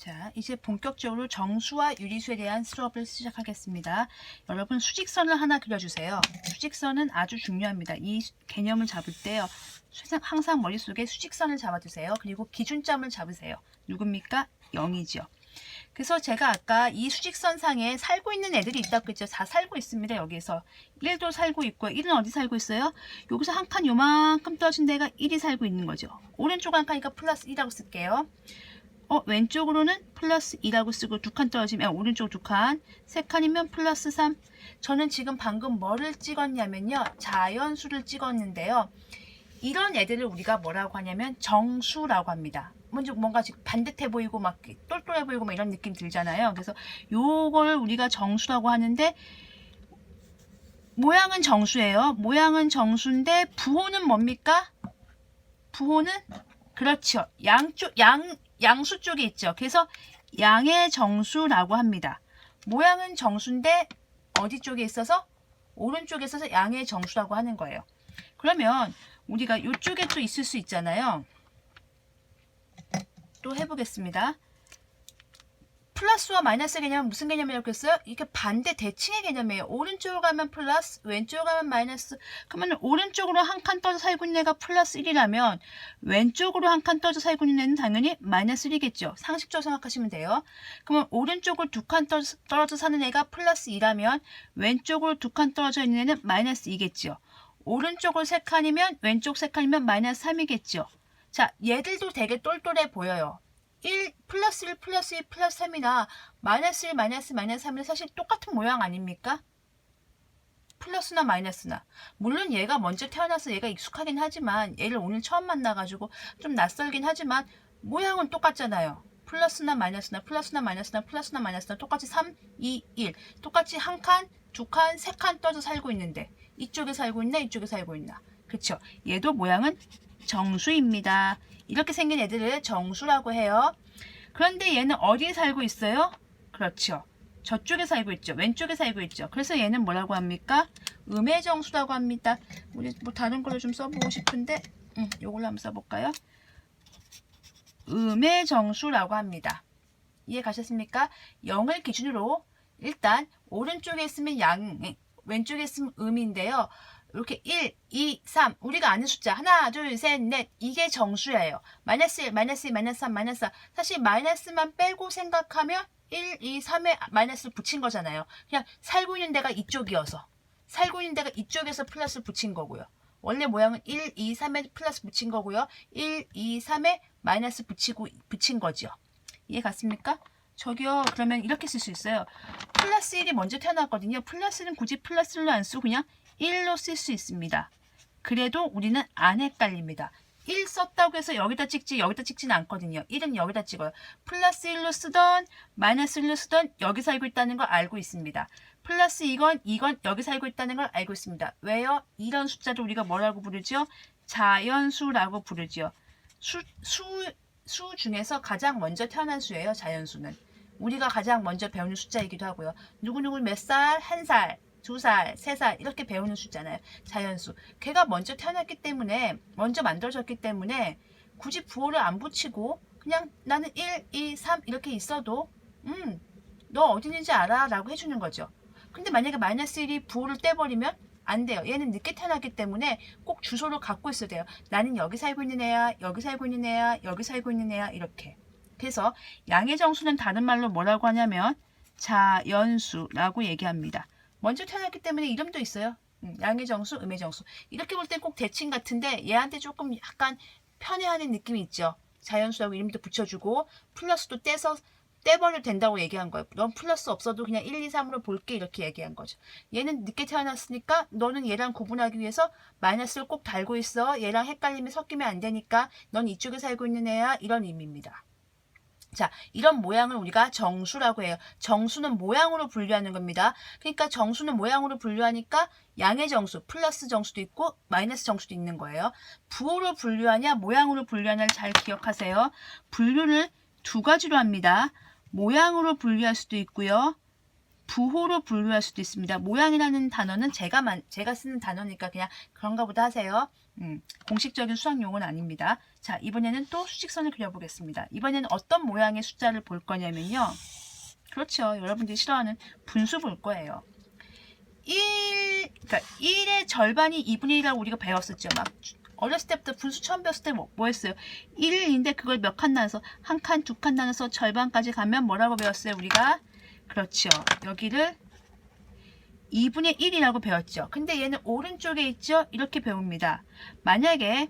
자, 이제 본격적으로 정수와 유리수에 대한 수업을 시작하겠습니다. 여러분 수직선을 하나 그려주세요. 수직선은 아주 중요합니다. 이 개념을 잡을 때요. 항상 머릿속에 수직선을 잡아두세요. 그리고 기준점을 잡으세요. 누굽니까? 0이죠. 그래서 제가 아까 이 수직선 상에 살고 있는 애들이 있다고 했죠. 다 살고 있습니다. 여기에서 1도 살고 있고요. 1은 어디 살고 있어요? 여기서 한 칸 요만큼 떨어진 데가 1이 살고 있는 거죠. 오른쪽 한 칸이니까 플러스 1이라고 쓸게요. 왼쪽으로는 플러스 2라고 쓰고 두 칸 떨어지면 오른쪽 두 칸, 세 칸이면 플러스 3. 저는 지금 방금 뭐를 찍었냐면요. 자연수를 찍었는데요. 이런 애들을 우리가 뭐라고 하냐면 정수라고 합니다. 먼저 뭔가 지금 반듯해 보이고 막 똘똘해 보이고 막 이런 느낌 들잖아요. 그래서 요걸 우리가 정수라고 하는데 모양은 정수예요. 모양은 정수인데 부호는 뭡니까? 부호는 그렇죠. 양수 쪽에 있죠. 그래서 양의 정수라고 합니다. 모양은 정수인데 어디 쪽에 있어서? 오른쪽에 있어서 양의 정수라고 하는 거예요. 그러면 우리가 이쪽에 또 있을 수 있잖아요. 또 해보겠습니다. 플러스와 마이너스 개념은 무슨 개념이라고 했어요? 이게 반대 대칭의 개념이에요. 오른쪽으로 가면 플러스, 왼쪽으로 가면 마이너스. 그러면 오른쪽으로 한 칸 떨어져 살고 있는 애가 플러스 1이라면 왼쪽으로 한 칸 떨어져 살고 있는 애는 당연히 마이너스 1이겠죠. 상식적으로 생각하시면 돼요. 그러면 오른쪽으로 두 칸 떨어져 사는 애가 플러스 2라면 왼쪽으로 두 칸 떨어져 있는 애는 마이너스 2겠죠. 오른쪽으로 세 칸이면 왼쪽 세 칸이면 마이너스 3이겠죠. 자, 얘들도 되게 똘똘해 보여요. 1 플러스 1 플러스 2 플러스 3이나 마이너스 1 마이너스 3은 사실 똑같은 모양 아닙니까? 플러스나 마이너스나. 물론 얘가 먼저 태어나서 얘가 익숙하긴 하지만 얘를 오늘 처음 만나가지고 좀 낯설긴 하지만 모양은 똑같잖아요. 플러스나 마이너스나 플러스나 마이너스나 플러스나 마이너스나 똑같이 3, 2, 1 똑같이 한 칸, 두 칸, 세 칸 떠서 살고 있는데 이쪽에 살고 있나 이쪽에 살고 있나. 그렇죠. 얘도 모양은 정수입니다. 이렇게 생긴 애들을 정수라고 해요. 그런데 얘는 어디에 살고 있어요? 그렇죠. 저쪽에 살고 있죠. 왼쪽에 살고 있죠. 그래서 얘는 뭐라고 합니까? 음의 정수라고 합니다. 우리 뭐 다른 걸로 좀 써보고 싶은데 요걸로 한번 써볼까요? 음의 정수라고 합니다. 이해 가셨습니까? 0을 기준으로 일단 오른쪽에 있으면 양, 왼쪽에 있으면 음인데요. 이렇게 1, 2, 3 우리가 아는 숫자 하나, 둘, 셋, 넷 이게 정수예요. 마이너스 1, 마이너스 2, 마이너스 3, 마이너스 4 사실 마이너스만 빼고 생각하면 1, 2, 3에 마이너스를 붙인 거잖아요. 그냥 살고 있는 데가 이쪽이어서 살고 있는 데가 이쪽에서 플러스를 붙인 거고요. 원래 모양은 1, 2, 3에 플러스 붙인 거고요. 1, 2, 3에 마이너스 붙인 거죠. 이해 갔습니까? 저기요 그러면 이렇게 쓸 수 있어요. 플러스 1이 먼저 태어났거든요. 플러스는 굳이 플러스로 안 쓰고 그냥 1로 쓸 수 있습니다. 그래도 우리는 안 헷갈립니다. 1 썼다고 해서 여기다 찍지 여기다 찍지는 않거든요. 1은 여기다 찍어요. 플러스 1로 쓰던 마이너스 1로 쓰던 여기 살고 있다는 걸 알고 있습니다. 플러스 이건 여기 살고 있다는 걸 알고 있습니다. 왜요? 이런 숫자를 우리가 뭐라고 부르죠? 자연수라고 부르죠. 수 중에서 가장 먼저 태어난 수예요. 자연수는. 우리가 가장 먼저 배우는 숫자이기도 하고요. 누구누구 몇 살, 한 살, 2살, 3살 이렇게 배우는 숫자잖아요. 자연수. 걔가 먼저 태어났기 때문에 먼저 만들어졌기 때문에 굳이 부호를 안 붙이고 그냥 나는 1, 2, 3 이렇게 있어도 너 어디 있는지 알아 라고 해주는 거죠. 근데 만약에 마이너스 1이 부호를 떼버리면 안 돼요. 얘는 늦게 태어났기 때문에 꼭 주소를 갖고 있어야 돼요. 나는 여기 살고 있는 애야, 여기 살고 있는 애야, 여기 살고 있는 애야 이렇게. 그래서 양의 정수는 다른 말로 뭐라고 하냐면 자연수라고 얘기합니다. 먼저 태어났기 때문에 이름도 있어요. 양의 정수, 음의 정수. 이렇게 볼 땐 꼭 대칭 같은데 얘한테 조금 약간 편애하는 느낌이 있죠. 자연수라고 이름도 붙여주고 플러스도 떼버려도 된다고 얘기한 거예요. 넌 플러스 없어도 그냥 1, 2, 3으로 볼게 이렇게 얘기한 거죠. 얘는 늦게 태어났으니까 너는 얘랑 구분하기 위해서 마이너스를 꼭 달고 있어. 얘랑 헷갈리면 섞이면 안 되니까 넌 이쪽에 살고 있는 애야. 이런 의미입니다. 자, 이런 모양을 우리가 정수라고 해요. 정수는 모양으로 분류하는 겁니다. 그러니까 정수는 모양으로 분류하니까 양의 정수, 플러스 정수도 있고 마이너스 정수도 있는 거예요. 부호로 분류하냐, 모양으로 분류하냐를 잘 기억하세요. 분류를 두 가지로 합니다. 모양으로 분류할 수도 있고요. 부호로 분류할 수도 있습니다. 모양이라는 단어는 제가 쓰는 단어니까 그냥 그런가 보다 하세요. 공식적인 수학 용어는 아닙니다. 자, 이번에는 또 수직선을 그려보겠습니다. 이번에는 어떤 모양의 숫자를 볼 거냐면요. 그렇죠. 여러분들이 싫어하는 분수 볼 거예요. 그러니까 1의 절반이 2분의 1이라고 우리가 배웠었죠. 막 어렸을 때부터 분수 처음 배웠을 때 뭐 했어요? 1인데 그걸 몇 칸 나눠서 한 칸, 두 칸 나눠서 절반까지 가면 뭐라고 배웠어요? 우리가 그렇죠. 여기를 2분의 1이라고 배웠죠. 근데 얘는 오른쪽에 있죠? 이렇게 배웁니다. 만약에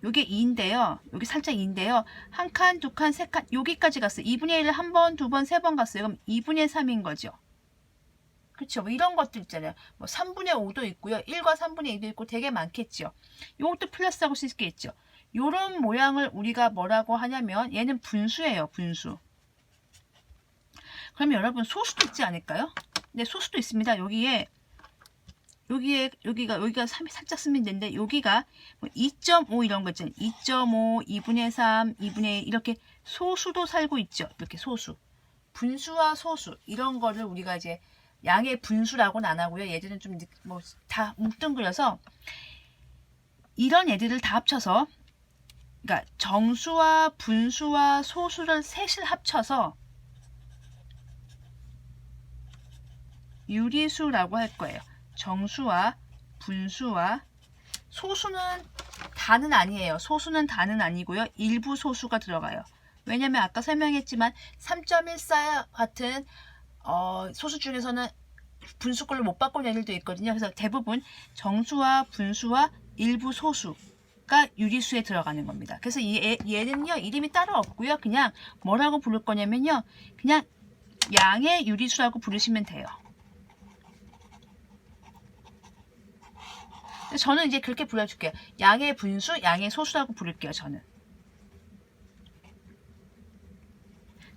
요게 2인데요. 여기 살짝 2인데요. 한 칸, 두 칸, 세 칸 여기까지 갔어요. 2분의 1을 한 번, 두 번, 세 번 갔어요. 그럼 2분의 3인 거죠. 그렇죠. 뭐 이런 것들 있잖아요. 뭐 3분의 5도 있고요. 1과 3분의 2도 있고 되게 많겠죠. 요것도 플러스하고 쓸 수 있겠죠. 요런 모양을 우리가 뭐라고 하냐면 얘는 분수예요. 분수. 그러면 여러분 소수도 있지 않을까요? 네, 소수도 있습니다. 여기가 살짝 쓰면 되는데 여기가 2.5 이런 거 있잖아요. 2.5, 2분의 3, 2분의 1 이렇게 소수도 살고 있죠. 이렇게 소수. 분수와 소수 이런 거를 우리가 이제 양의 분수라고는 안 하고요. 얘들은 좀 뭐 다 뭉뚱그려서 이런 애들을 다 합쳐서 그러니까 정수와 분수와 소수를 셋을 합쳐서 유리수라고 할 거예요. 정수와 분수와 소수는 다는 아니에요. 소수는 다는 아니고요. 일부 소수가 들어가요. 왜냐면 아까 설명했지만 3.14 같은 소수 중에서는 분수꼴로 못 바꾸는 애들도 있거든요. 그래서 대부분 정수와 분수와 일부 소수가 유리수에 들어가는 겁니다. 그래서 얘는요 이름이 따로 없고요. 그냥 뭐라고 부를 거냐면요. 그냥 양의 유리수라고 부르시면 돼요. 저는 이제 그렇게 불러줄게요. 양의 분수, 양의 소수라고 부를게요. 저는.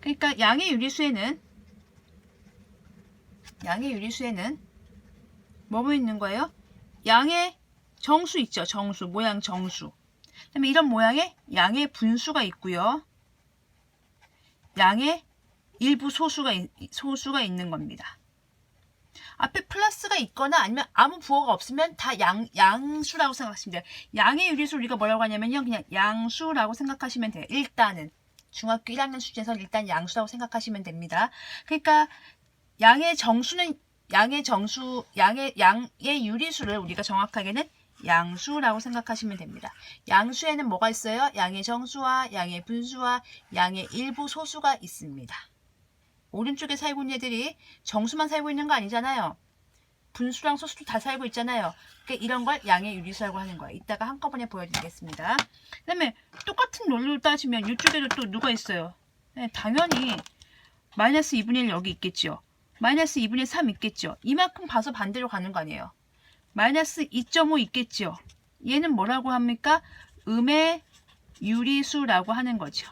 그러니까 양의 유리수에는 뭐뭐 있는 거예요? 양의 정수 있죠. 정수, 모양 정수. 그다음에 이런 모양의 양의 분수가 있고요. 양의 일부 소수가 있는 겁니다. 앞에 플러스가 있거나 아니면 아무 부호가 없으면 다 양수라고 생각하시면 돼요. 양의 유리수 우리가 뭐라고 하냐면요. 그냥 양수라고 생각하시면 돼요. 일단은. 중학교 1학년 수준에서는 일단 양수라고 생각하시면 됩니다. 그러니까 양의 유리수를 우리가 정확하게는 양수라고 생각하시면 됩니다. 양수에는 뭐가 있어요? 양의 정수와 양의 분수와 양의 일부 소수가 있습니다. 오른쪽에 살고 있는 애들이 정수만 살고 있는 거 아니잖아요. 분수랑 소수도 다 살고 있잖아요. 그러니까 이런 걸 양의 유리수라고 하는 거예요. 이따가 한꺼번에 보여드리겠습니다. 그 다음에 똑같은 논리로 따지면 이쪽에도 또 누가 있어요? 네, 당연히 마이너스 2분의 1 여기 있겠죠. 마이너스 2분의 3 있겠죠. 이만큼 봐서 반대로 가는 거 아니에요. 마이너스 2.5 있겠죠. 얘는 뭐라고 합니까? 음의 유리수라고 하는 거죠.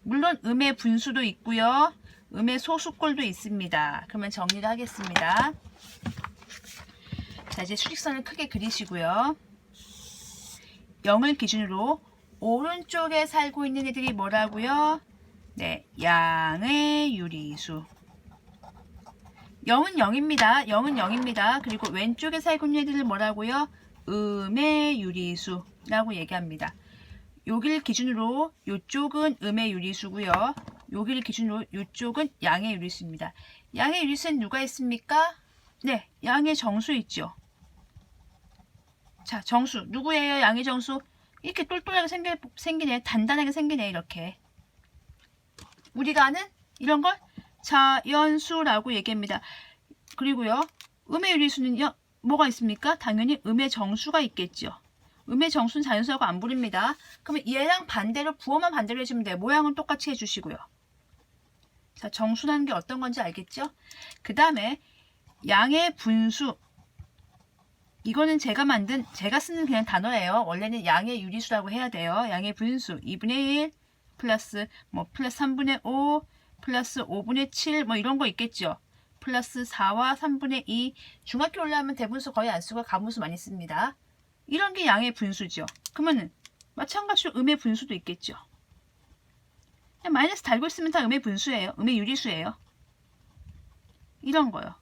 물론 음의 분수도 있고요. 음의 소수꼴도 있습니다. 그러면 정리를 하겠습니다. 자, 이제 수직선을 크게 그리시고요. 0을 기준으로 오른쪽에 살고 있는 애들이 뭐라고요? 네, 양의 유리수. 0은 0입니다. 0은 0입니다. 그리고 왼쪽에 살고 있는 애들을 뭐라고요? 음의 유리수라고 얘기합니다. 여기를 기준으로 이쪽은 음의 유리수고요. 여기를 기준으로 이쪽은 양의 유리수입니다. 양의 유리수는 누가 있습니까? 네, 양의 정수 있죠. 자, 정수 누구예요? 양의 정수 이렇게 똘똘하게 생기네. 단단하게 생기네. 이렇게 우리가 아는 이런 걸 자연수라고 얘기합니다. 그리고요, 음의 유리수는요 뭐가 있습니까? 당연히 음의 정수가 있겠죠. 음의 정수는 자연수라고 안 부릅니다. 그러면 얘랑 반대로 부호만 반대로 해주면 돼요. 모양은 똑같이 해주시고요. 자, 정수라는 게 어떤 건지 알겠죠? 그 다음에 양의 분수. 이거는 제가 쓰는 그냥 단어예요. 원래는 양의 유리수라고 해야 돼요. 양의 분수 2분의 1 플러스 플러스 3분의 5 플러스 5분의 7 이런 거 있겠죠. 플러스 4와 3분의 2. 중학교 올라가면 대분수 거의 안 쓰고 가분수 많이 씁니다. 이런 게 양의 분수죠. 그러면은 마찬가지로 음의 분수도 있겠죠. 그냥 마이너스 달고 있으면 다 음의 분수예요. 음의 유리수예요. 이런 거요.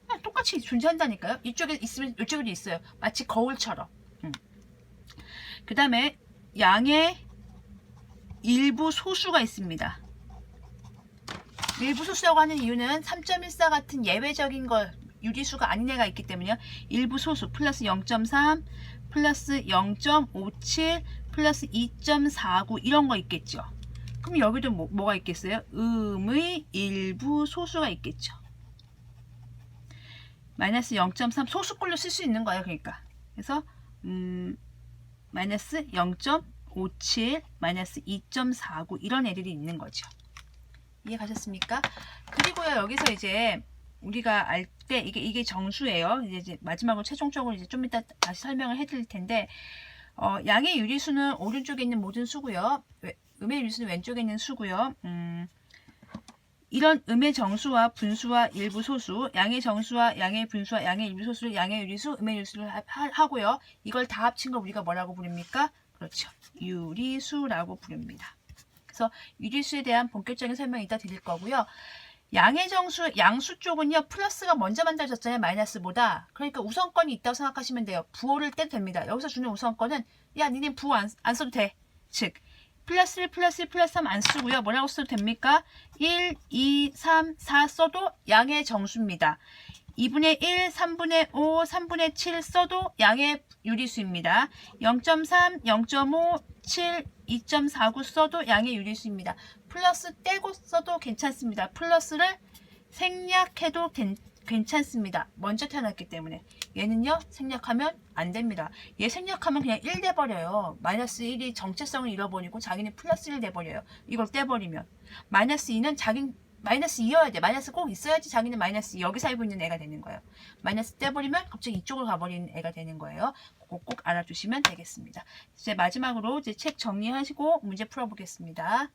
그냥 똑같이 존재한다니까요. 이쪽에 있으면 이쪽에도 있어요. 마치 거울처럼. 그 다음에 양의 일부 소수가 있습니다. 일부 소수라고 하는 이유는 3.14 같은 예외적인 걸 유리수가 아닌 애가 있기 때문에요. 일부 소수 플러스 0.3 플러스 0.57 플러스 2.49 이런 거 있겠죠. 그럼 여기도 뭐가 있겠어요? 음의 일부 소수가 있겠죠. 마이너스 0.3 소수꼴로 쓸 수 있는 거예요. 그러니까 그래서 마이너스 0.57 마이너스 2.49 이런 애들이 있는 거죠. 이해 가셨습니까? 그리고요 여기서 이제 우리가 알 때 이게 정수예요. 이제 마지막으로 최종적으로 이제 좀 이따 다시 설명을 해드릴 텐데 양의 유리수는 오른쪽에 있는 모든 수고요. 음의 유리수는 왼쪽에 있는 수고요. 이런 음의 정수와 분수와 일부 소수, 양의 정수와 양의 분수와 양의 일부 소수를 양의 유리수, 음의 유리수를 하고요. 이걸 다 합친 걸 우리가 뭐라고 부릅니까? 그렇죠. 유리수라고 부릅니다. 그래서 유리수에 대한 본격적인 설명 이따 드릴 거고요. 양의 정수, 양수 쪽은요. 플러스가 먼저 만들어졌잖아요. 마이너스보다. 그러니까 우선권이 있다고 생각하시면 돼요. 부호를 떼도 됩니다. 여기서 주는 우선권은 야 니네 부호 안 써도 돼. 즉 플러스를 플러스 하면 안 쓰고요. 뭐라고 써도 됩니까? 1, 2, 3, 4 써도 양의 정수입니다. 2분의 1, 3분의 5, 3분의 7 써도 양의 유리수입니다. 0.3, 0.5, 7, 2.49 써도 양의 유리수입니다. 플러스 떼고 써도 괜찮습니다. 플러스를 생략해도 괜찮습니다. 먼저 태어났기 때문에. 얘는요 생략하면 안 됩니다. 얘 생략하면 그냥 1 돼버려요. 마이너스 1이 정체성을 잃어버리고 자기는 플러스 1 돼버려요. 이걸 떼버리면. 마이너스 2는 자기는 마이너스 2여야 돼. 마이너스 꼭 있어야지 자기는 마이너스 2 여기 살고 있는 애가 되는 거예요. 마이너스 떼버리면 갑자기 이쪽으로 가버리는 애가 되는 거예요. 그거 꼭 알아두시면 되겠습니다. 이제 마지막으로 이제 책 정리하시고 문제 풀어보겠습니다.